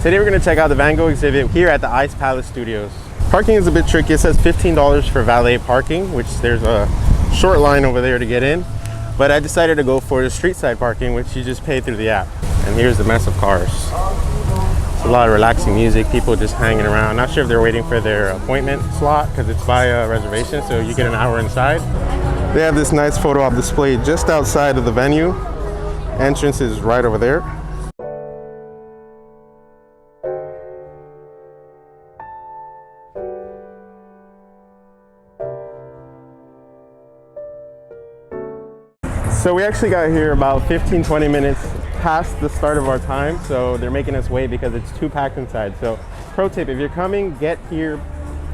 Today we're going to check out the Van Gogh exhibit here at the Ice Palace Studios. Parking is a bit tricky. It says $15 for valet parking, which there's a short line over there to get in. But I decided to go for the street side parking, which you just pay through the app. And here's the mess of cars. It's a lot of relaxing music, people just hanging around. Not sure if they're waiting for their appointment slot because it's by a reservation, so you get an hour inside. They have this nice photo op display just outside of the venue. Entrance is right over there. So we actually got here about 15-20 minutes past the start of our time, so they're making us wait because it's too packed inside. So pro tip, if you're coming, get here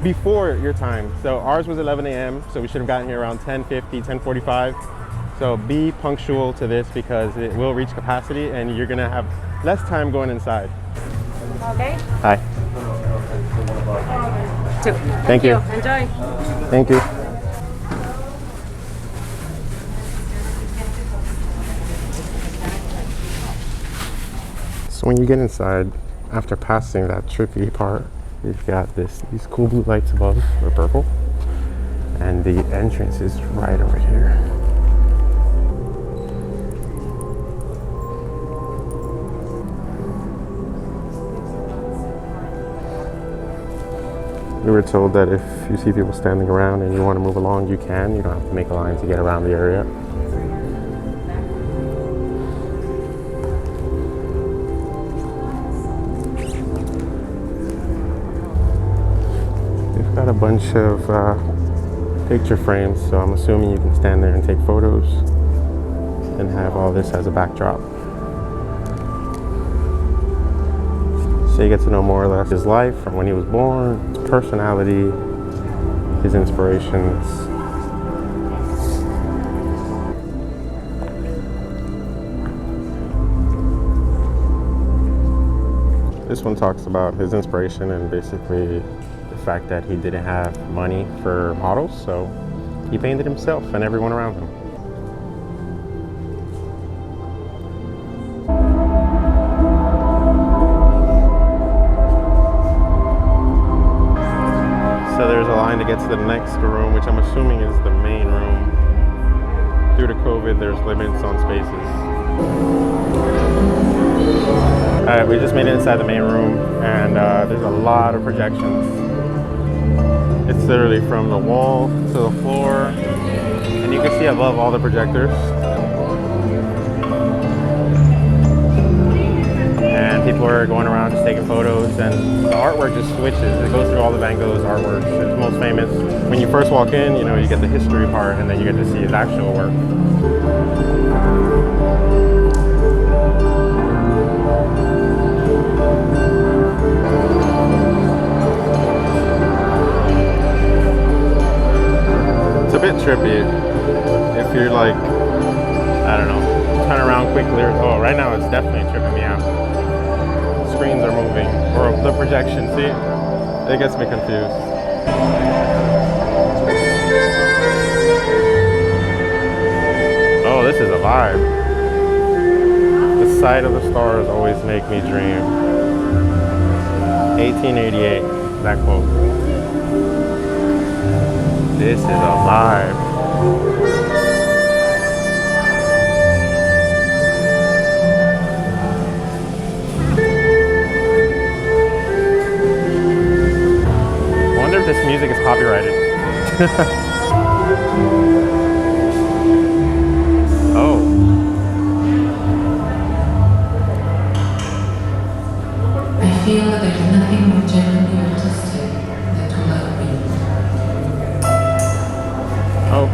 before your time. So ours was 11 a.m., so we should have gotten here around 10:50, 10:45. So be punctual to this because it will reach capacity and you're gonna have less time going inside. Okay. Hi. Thank you. Enjoy. Thank you. So when you get inside, after passing that tricky part, you've got these cool blue lights above, or purple, and the entrance is right over here. We were told that if you see people standing around and you want to move along, you can. You don't have to make a line to get around the area. Got a bunch of picture frames, so I'm assuming you can stand there and take photos and have all this as a backdrop. So you get to know more or less his life from when he was born, his personality, his inspirations. This one talks about his inspiration and basically the fact that he didn't have money for models, so he painted himself and everyone around him. So there's a line to get to the next room, which I'm assuming is the main room. Due to COVID, there's limits on spaces. All right, we just made it inside the main room, and there's a lot of projections. It's literally from the wall to the floor, and you can see above all the projectors. And people are going around just taking photos, and the artwork just switches. It goes through all the Van Gogh's artwork. It's most famous. When you first walk in, you know, you get the history part, and then you get to see his actual work. A bit trippy if you're like, I don't know, turn around quickly. Oh, right now it's definitely tripping me out. Screens are moving, or the projection, see? It gets me confused. Oh, this is a vibe. The sight of the stars always make me dream. 1888, that quote. This is a vibe. I wonder if this music is copyrighted. Oh. I feel that there's nothing more genuinely artistic than to love me. Oh.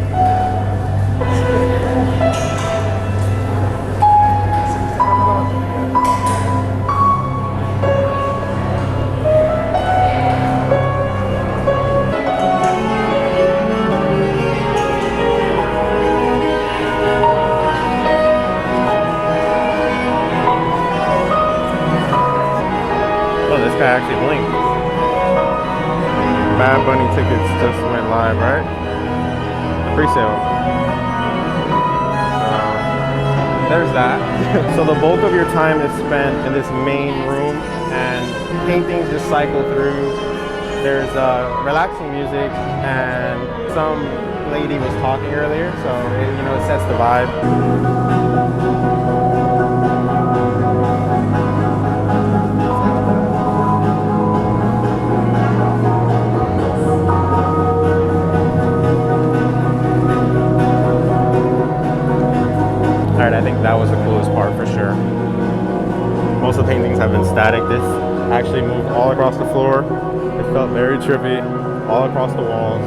Oh, this guy actually blinked. Bad Bunny tickets just went live, right? Pre-sale. So there's that. So the bulk of your time is spent in this main room, and paintings just cycle through. There's relaxing music, and some lady was talking earlier, so it sets the vibe. Alright, I think that was the coolest part for sure. Most of the paintings have been static. This actually moved all across the floor. It felt very trippy, all across the walls.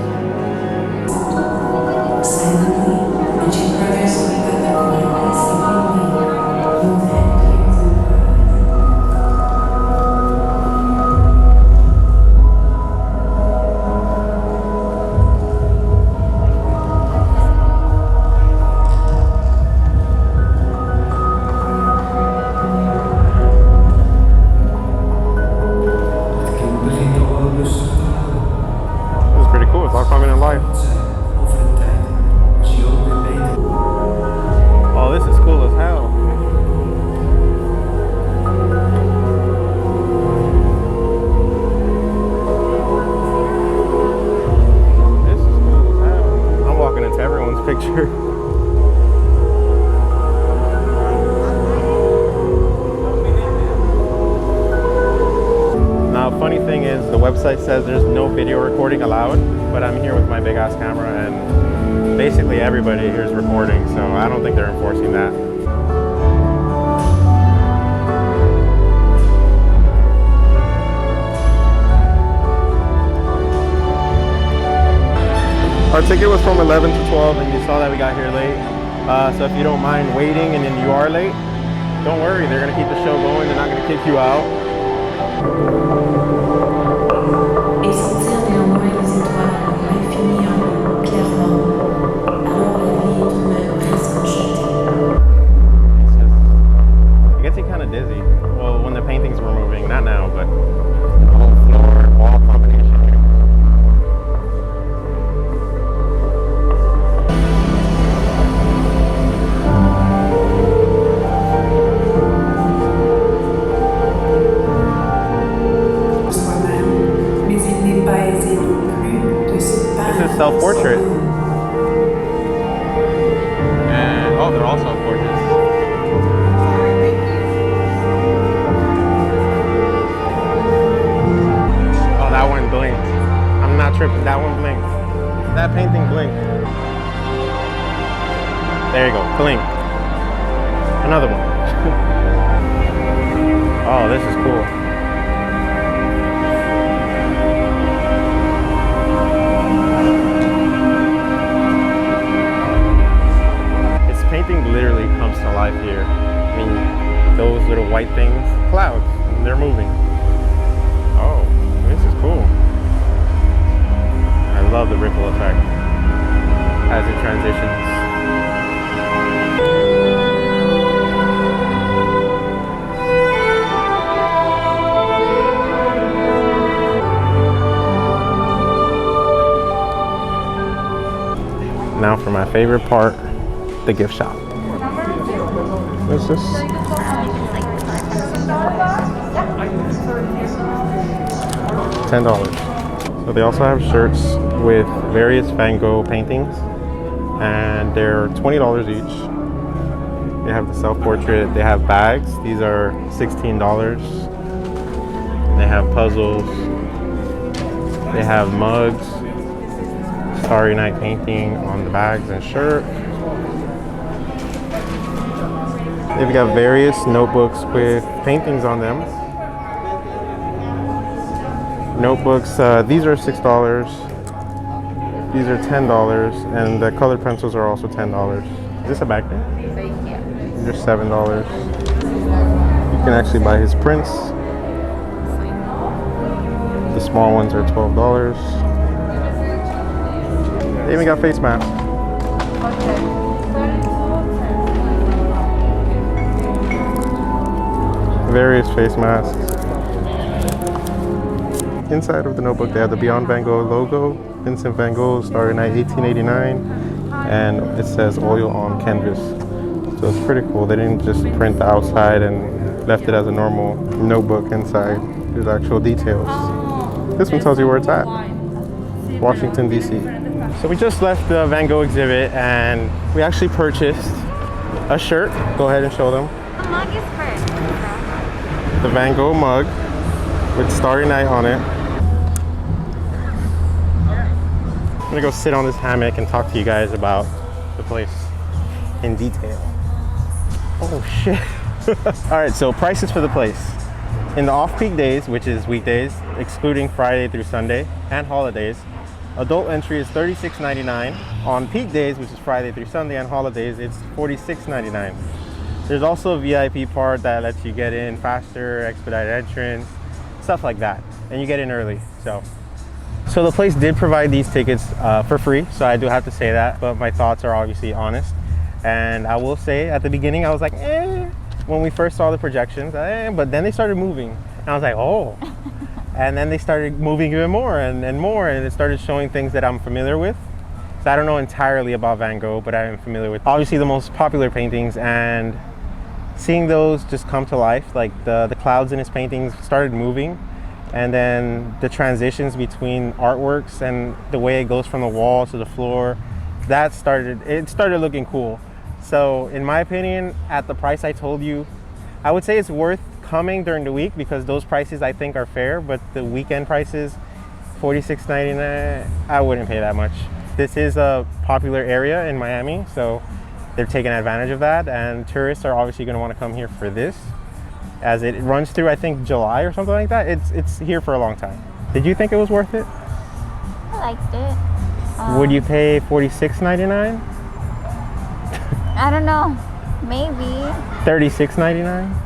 Oh, this is cool as hell. This is cool as hell. I'm walking into everyone's picture. Now, funny thing is, the website says there's no video recording allowed, but I'm here with my big ass camera and basically everybody here is recording, so I don't think they're enforcing that. Our ticket was from 11 to 12 and you saw that we got here late. So if you don't mind waiting and then you are late, don't worry, they're gonna keep the show going, they're not gonna kick you out. Et sentir néanmoins les étoiles infinies en nous, clairement. Alors la vie est tout de même presque enchantée. It gets you kind of dizzy. Well, when the paintings were moving, not now, but the whole floor, wall combination. Self-portrait. And oh, they're all self-portraits. Oh, that one blinked. I'm not tripping, that one blinked. That painting blinked. There you go, blink. Another one. Oh, this is cool. Painting literally comes to life here. I mean, those little white things, clouds, they're moving. Oh, this is cool. I love the ripple effect as it transitions. Now for my favorite part, the gift shop. What's this? $10. So they also have shirts with various Van Gogh paintings, and they're $20 each. They have the self-portrait. They have bags. These are $16. They have puzzles. They have mugs. Starry Night painting on the bags and shirt. They've got various notebooks with paintings on them. Notebooks, these are $6. These are $10, and the colored pencils are also $10. Is this a back there? These are $7. You can actually buy his prints. The small ones are $12. They even got face masks. Various face masks. Inside of the notebook, they have the Beyond Van Gogh logo, Vincent Van Gogh, Starry Night 1889, and it says oil on canvas. So it's pretty cool. They didn't just print the outside and left it as a normal notebook inside. There's actual details. This one tells you where it's at. Washington, D.C. So we just left the Van Gogh exhibit and we actually purchased a shirt. Go ahead and show them. The mug is first. The Van Gogh mug with Starry Night on it. I'm gonna go sit on this hammock and talk to you guys about the place in detail. Oh shit. All right, so prices for the place. In the off-peak days, which is weekdays, excluding Friday through Sunday and holidays, adult entry is $36.99. On peak days, which is Friday through Sunday and holidays, it's $46.99. There's also a VIP part that lets you get in faster, expedited entrance, stuff like that. And you get in early, so the place did provide these tickets for free, so I do have to say that, but my thoughts are obviously honest. And I will say, at the beginning, I was like, when we first saw the projections, but then they started moving. And I was like, oh. And then they started moving even more and more, and it started showing things that I'm familiar with. So I don't know entirely about Van Gogh, but I am familiar with obviously the most popular paintings, and seeing those just come to life, like the clouds in his paintings started moving, and then the transitions between artworks and the way it goes from the wall to the floor, it started looking cool. So in my opinion, at the price I told you, I would say it's worth coming during the week because those prices I think are fair, but the weekend prices, $46.99, I wouldn't pay that much. This is a popular area in Miami, so they're taking advantage of that, and tourists are obviously going to want to come here for this, as it runs through, I think, July or something like that. It's here for a long time. Did you think it was worth it? I liked it. Would you pay $46.99? I don't know. Maybe. $36.99?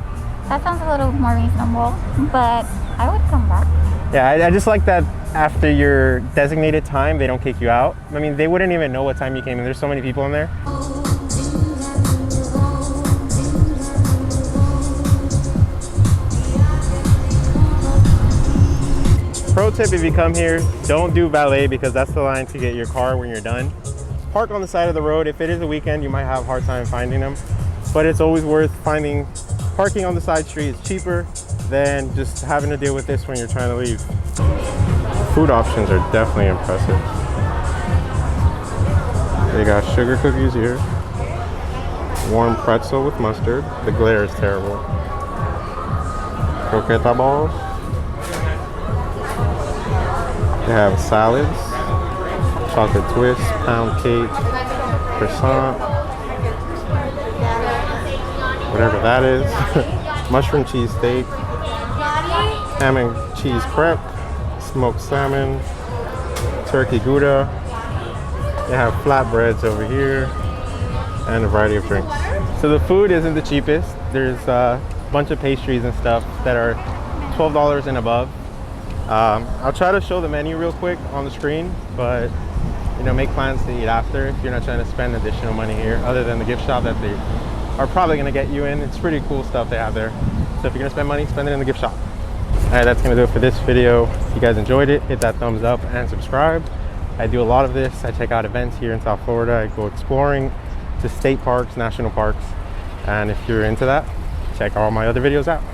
That sounds a little more reasonable, but I would come back. Yeah, I just like that after your designated time, they don't kick you out. I mean, they wouldn't even know what time you came in. There's so many people in there. Pro tip, if you come here, don't do valet because that's the line to get your car when you're done. Park on the side of the road. If it is a weekend, you might have a hard time finding them, but it's always worth finding parking on the side street. It's cheaper than just having to deal with this when you're trying to leave. Food options are definitely impressive. They got sugar cookies here, warm pretzel with mustard. The glare is terrible. Croqueta balls. They have salads, chocolate twist, pound cake, croissant, whatever that is, mushroom cheese steak, ham and cheese crepe, smoked salmon, turkey gouda. They have flatbreads over here and a variety of drinks. So the food isn't the cheapest. There's a bunch of pastries and stuff that are $12 and above. I'll try to show the menu real quick on the screen, but make plans to eat after if you're not trying to spend additional money here, other than the gift shop that they are probably going to get you in. It's pretty cool stuff they have there. So if you're going to spend money, spend it in the gift shop. All right, that's going to do it for this video. If you guys enjoyed it, hit that thumbs up and subscribe. I do a lot of this. I check out events here in South Florida. I go exploring to state parks, national parks. And if you're into that, check all my other videos out.